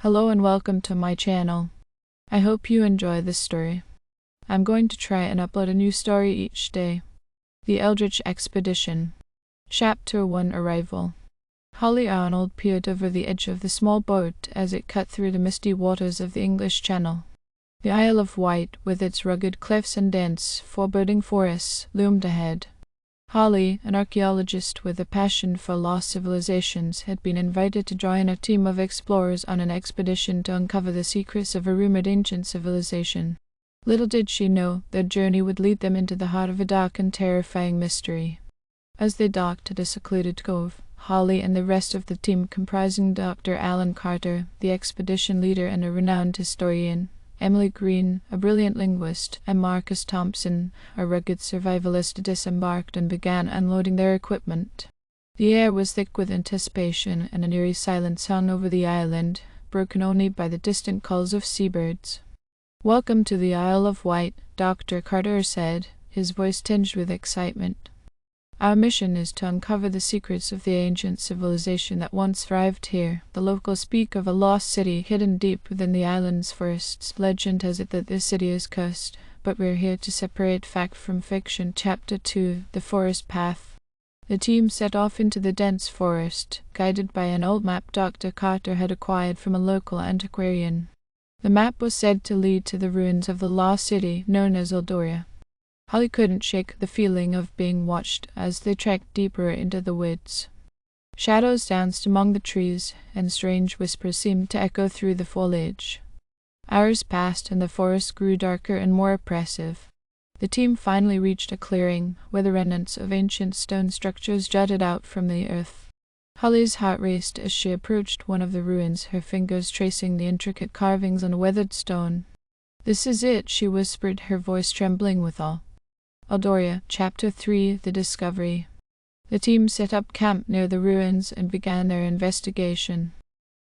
Hello and welcome to my channel. I hope you enjoy this story. I'm going to try and upload a new story each day. The Eldritch Expedition. Chapter 1 Arrival. Holly Arnold peered over the edge of the small boat as it cut through the misty waters of the English Channel. The Isle of Wight, with its rugged cliffs and dense, foreboding forests, loomed ahead. Holly, an archaeologist with a passion for lost civilizations, had been invited to join a team of explorers on an expedition to uncover the secrets of a rumored ancient civilization. Little did she know their journey would lead them into the heart of a dark and terrifying mystery. As they docked at a secluded cove, Holly and the rest of the team, comprising Dr. Alan Carter, the expedition leader and a renowned historian, Emily Green, a brilliant linguist, and Marcus Thompson, a rugged survivalist, disembarked and began unloading their equipment. The air was thick with anticipation, and an eerie silence hung over the island, broken only by the distant calls of seabirds. "Welcome to the Isle of Wight," Dr. Carter said, his voice tinged with excitement. "Our mission is to uncover the secrets of the ancient civilization that once thrived here. The locals speak of a lost city hidden deep within the island's forests. Legend has it that this city is cursed, but we're here to separate fact from fiction." Chapter 2 The Forest Path. The team set off into the dense forest, guided by an old map Dr. Carter had acquired from a local antiquarian. The map was said to lead to the ruins of the lost city known as Eldoria. Holly couldn't shake the feeling of being watched as they trekked deeper into the woods. Shadows danced among the trees, and strange whispers seemed to echo through the foliage. Hours passed, and the forest grew darker and more oppressive. The team finally reached a clearing, where the remnants of ancient stone structures jutted out from the earth. Holly's heart raced as she approached one of the ruins, her fingers tracing the intricate carvings on weathered stone. "This is it," she whispered, her voice trembling with awe. Eldoria, Chapter 3 The Discovery. The team set up camp near the ruins and began their investigation.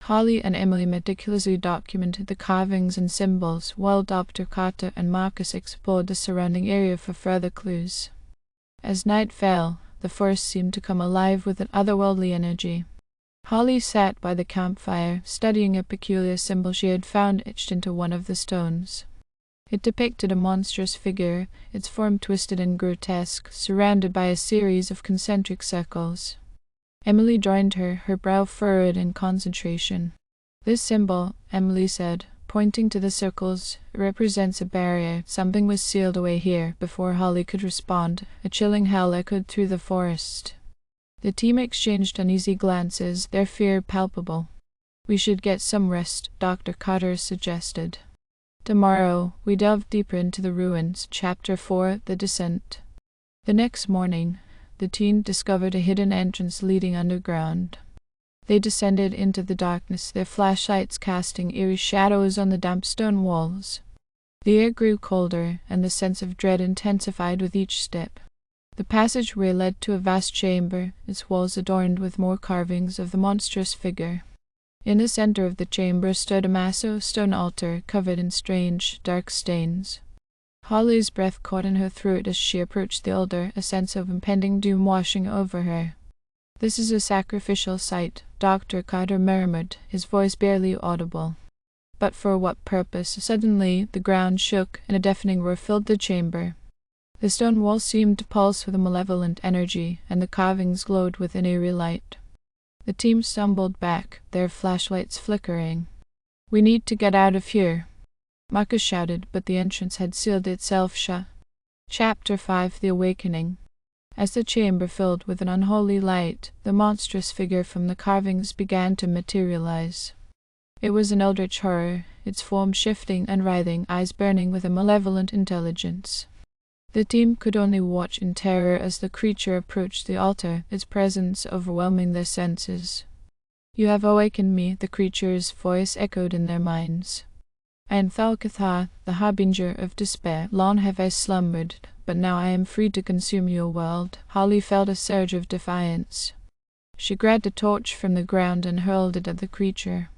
Holly and Emily meticulously documented the carvings and symbols, while Dr. Carter and Marcus explored the surrounding area for further clues. As night fell, the forest seemed to come alive with an otherworldly energy. Holly sat by the campfire, studying a peculiar symbol she had found etched into one of the stones. It depicted a monstrous figure, its form twisted and grotesque, surrounded by a series of concentric circles. Emily joined her, her brow furrowed in concentration. "This symbol," Emily said, pointing to the circles, "represents a barrier. Something was sealed away here." Before Holly could respond, a chilling howl echoed through the forest. The team exchanged uneasy glances, their fear palpable. "We should get some rest," Dr. Carter suggested. Tomorrow, we delved deeper into the ruins. Chapter 4 The Descent. The next morning, the team discovered a hidden entrance leading underground. They descended into the darkness, their flashlights casting eerie shadows on the damp stone walls. The air grew colder, and the sense of dread intensified with each step. The passageway led to a vast chamber, its walls adorned with more carvings of the monstrous figure. In the center of the chamber stood a massive stone altar covered in strange, dark stains. Holly's breath caught in her throat as she approached the altar, a sense of impending doom washing over her. "This is a sacrificial site," Dr. Carter murmured, his voice barely audible. But for what purpose? Suddenly, the ground shook, and a deafening roar filled the chamber. The stone walls seemed to pulse with a malevolent energy, and the carvings glowed with an eerie light. The team stumbled back, their flashlights flickering. "We need to get out of here," Marcus shouted, but the entrance had sealed itself shut. Chapter 5 The Awakening. As the chamber filled with an unholy light, the monstrous figure from the carvings began to materialize. It was an eldritch horror, its form shifting and writhing, eyes burning with a malevolent intelligence. The team could only watch in terror as the creature approached the altar, its presence overwhelming their senses. "You have awakened me," the creature's voice echoed in their minds. "I am Thalcathah, the harbinger of despair. Long have I slumbered, but now I am free to consume your world." Holly felt a surge of defiance. She grabbed a torch from the ground and hurled it at the creature.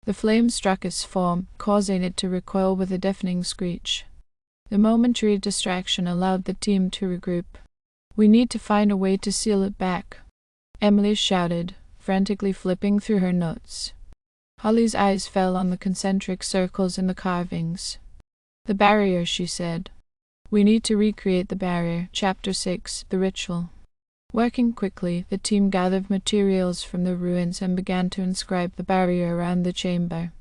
The flame struck its form, causing it to recoil with a deafening screech. The momentary distraction allowed the team to regroup. "We need to find a way to seal it back," Emily shouted, frantically flipping through her notes. Holly's eyes fell on the concentric circles in the carvings. "The barrier," she said. "We need to recreate the barrier." Chapter 6: The Ritual. Working quickly, the team gathered materials from the ruins and began to inscribe the barrier around the chamber.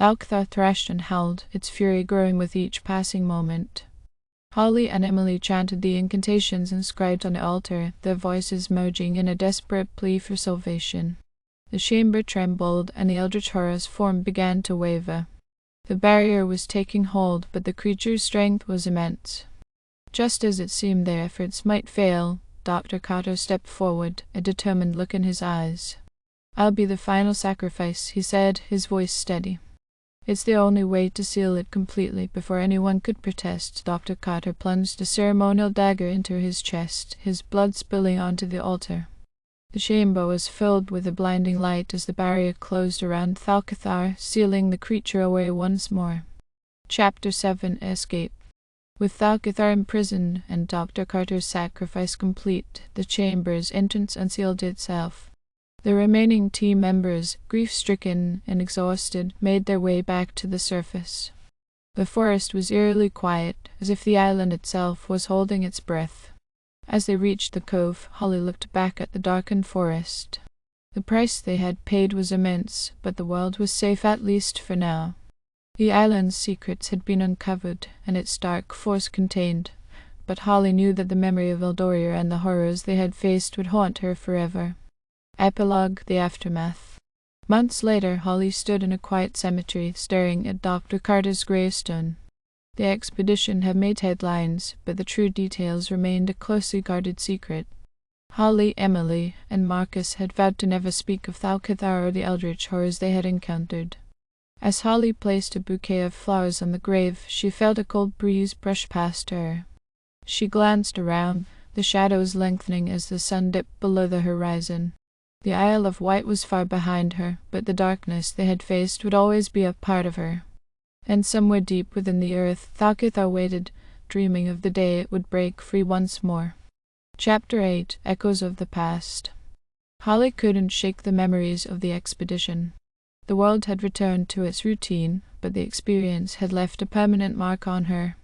Alcthar thrashed and howled, its fury growing with each passing moment. Holly and Emily chanted the incantations inscribed on the altar, their voices merging in a desperate plea for salvation. The chamber trembled, and the eldritch horror's form began to waver. The barrier was taking hold, but the creature's strength was immense. Just as it seemed their efforts might fail, Dr. Carter stepped forward, a determined look in his eyes. "I'll be the final sacrifice," he said, his voice steady. "It's the only way to seal it completely." Before anyone could protest, Dr. Carter plunged a ceremonial dagger into his chest, his blood spilling onto the altar. The chamber was filled with a blinding light as the barrier closed around Thalcathar, sealing the creature away once more. Chapter 7: Escape. With Thalcathar imprisoned and Dr. Carter's sacrifice complete, the chamber's entrance unsealed itself. The remaining team members, grief-stricken and exhausted, made their way back to the surface. The forest was eerily quiet, as if the island itself was holding its breath. As they reached the cove, Holly looked back at the darkened forest. The price they had paid was immense, but the world was safe at least for now. The island's secrets had been uncovered, and its dark force contained, but Holly knew that the memory of Eldoria and the horrors they had faced would haunt her forever. Epilogue: The Aftermath. Months later, Holly stood in a quiet cemetery, staring at Dr. Carter's gravestone. The expedition had made headlines, but the true details remained a closely guarded secret. Holly, Emily, and Marcus had vowed to never speak of Thalcathar or the eldritch horrors they had encountered. As Holly placed a bouquet of flowers on the grave, she felt a cold breeze brush past her. She glanced around, the shadows lengthening as the sun dipped below the horizon. The Isle of Wight was far behind her, but the darkness they had faced would always be a part of her. And somewhere deep within the earth, Thalcathar waited, dreaming of the day it would break free once more. Chapter 8: Echoes of the Past. Holly couldn't shake the memories of the expedition. The world had returned to its routine, but the experience had left a permanent mark on her.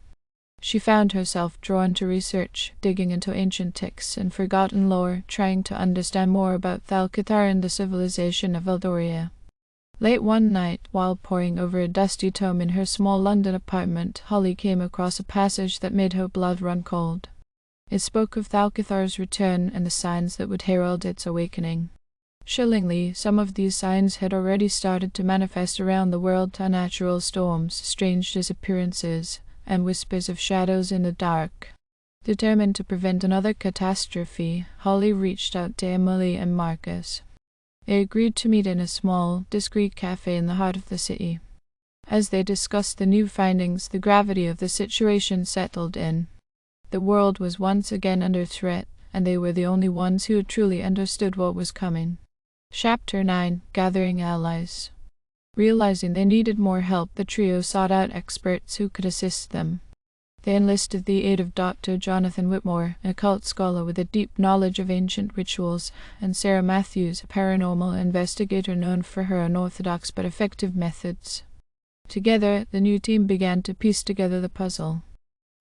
She found herself drawn to research, digging into ancient texts and forgotten lore, trying to understand more about Thalcathar and the civilization of Eldoria. Late one night, while poring over a dusty tome in her small London apartment, Holly came across a passage that made her blood run cold. It spoke of Thalcathar's return and the signs that would herald its awakening. Chillingly, some of these signs had already started to manifest around the world: unnatural storms, strange disappearances, and whispers of shadows in the dark. Determined to prevent another catastrophe, Holly reached out to Emily and Marcus. They agreed to meet in a small, discreet cafe in the heart of the city. As they discussed the new findings, the gravity of the situation settled in. The world was once again under threat, and they were the only ones who truly understood what was coming. Chapter 9: Gathering Allies. Realizing they needed more help, the trio sought out experts who could assist them. They enlisted the aid of Dr. Jonathan Whitmore, an occult scholar with a deep knowledge of ancient rituals, and Sarah Matthews, a paranormal investigator known for her unorthodox but effective methods. Together, the new team began to piece together the puzzle.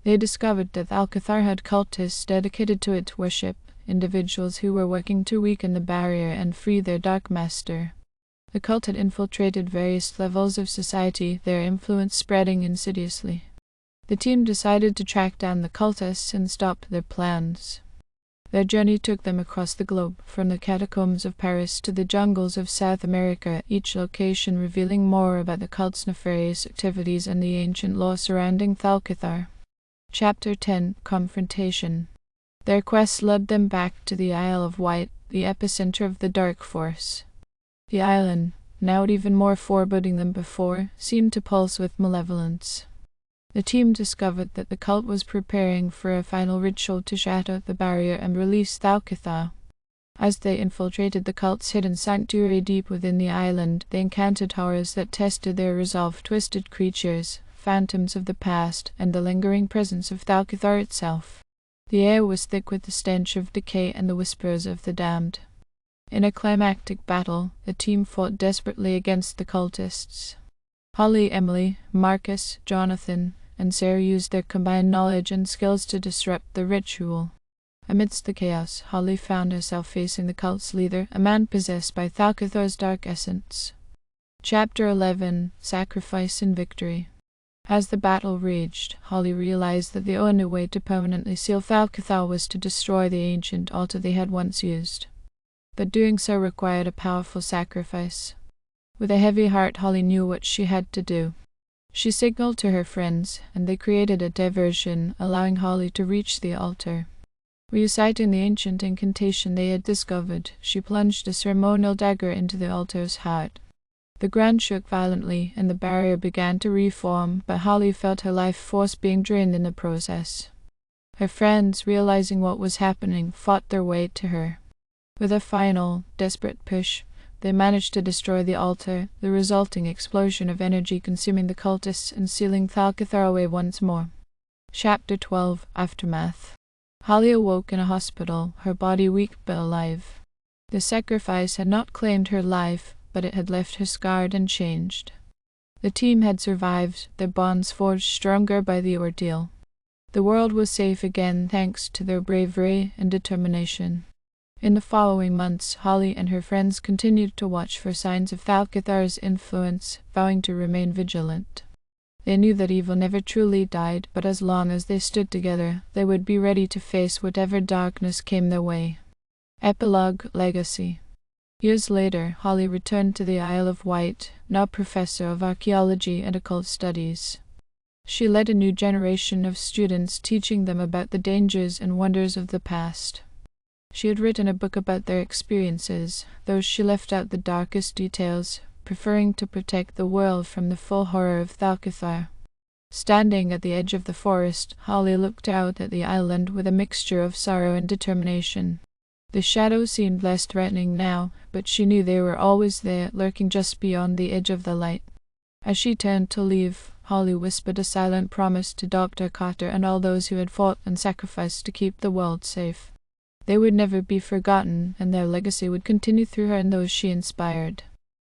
They discovered that Thalcathar had cultists dedicated to its worship, individuals who were working to weaken the barrier and free their Dark Master. The cult had infiltrated various levels of society, their influence spreading insidiously. The team decided to track down the cultists and stop their plans. Their journey took them across the globe, from the catacombs of Paris to the jungles of South America, each location revealing more about the cult's nefarious activities and the ancient law surrounding Thalcathar. Chapter 10: Confrontation. Their quest led them back to the Isle of Wight, the epicenter of the dark force. The island, now even more foreboding than before, seemed to pulse with malevolence. The team discovered that the cult was preparing for a final ritual to shatter the barrier and release Thalcathar. As they infiltrated the cult's hidden sanctuary deep within the island, they encountered horrors that tested their resolve: twisted creatures, phantoms of the past, and the lingering presence of Thalcathar itself. The air was thick with the stench of decay and the whispers of the damned. In a climactic battle, the team fought desperately against the cultists. Holly, Emily, Marcus, Jonathan, and Sarah used their combined knowledge and skills to disrupt the ritual. Amidst the chaos, Holly found herself facing the cult's leader, a man possessed by Thalcathar's dark essence. Chapter 11: Sacrifice and Victory. As the battle raged, Holly realized that the only way to permanently seal Thalcathar was to destroy the ancient altar they had once used. But doing so required a powerful sacrifice. With a heavy heart, Holly knew what she had to do. She signaled to her friends, and they created a diversion, allowing Holly to reach the altar. Reciting the ancient incantation they had discovered, she plunged a ceremonial dagger into the altar's heart. The ground shook violently, and the barrier began to reform, but Holly felt her life force being drained in the process. Her friends, realizing what was happening, fought their way to her. With a final, desperate push, they managed to destroy the altar, the resulting explosion of energy consuming the cultists and sealing Thalcathar away once more. Chapter 12: Aftermath. Holly awoke in a hospital, her body weak but alive. The sacrifice had not claimed her life, but it had left her scarred and changed. The team had survived, their bonds forged stronger by the ordeal. The world was safe again thanks to their bravery and determination. In the following months, Holly and her friends continued to watch for signs of Thalcathar's influence, vowing to remain vigilant. They knew that evil never truly died, but as long as they stood together, they would be ready to face whatever darkness came their way. Epilogue: Legacy. Years later, Holly returned to the Isle of Wight, now professor of archaeology and occult studies. She led a new generation of students, teaching them about the dangers and wonders of the past. She had written a book about their experiences, though she left out the darkest details, preferring to protect the world from the full horror of Thalcathar. Standing at the edge of the forest, Holly looked out at the island with a mixture of sorrow and determination. The shadows seemed less threatening now, but she knew they were always there, lurking just beyond the edge of the light. As she turned to leave, Holly whispered a silent promise to Dr. Carter and all those who had fought and sacrificed to keep the world safe. They would never be forgotten, and their legacy would continue through her and those she inspired.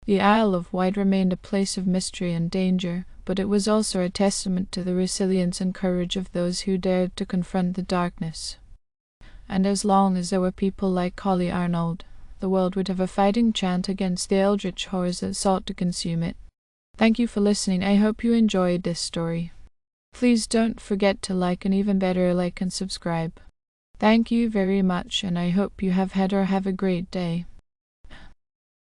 The Isle of Wight remained a place of mystery and danger, but it was also a testament to the resilience and courage of those who dared to confront the darkness. And as long as there were people like Holly Arnold, the world would have a fighting chance against the eldritch horrors that sought to consume it. Thank you for listening. I hope you enjoyed this story. Please don't forget to like, and even better, like and subscribe. Thank you very much, and I hope you have had or have a great day.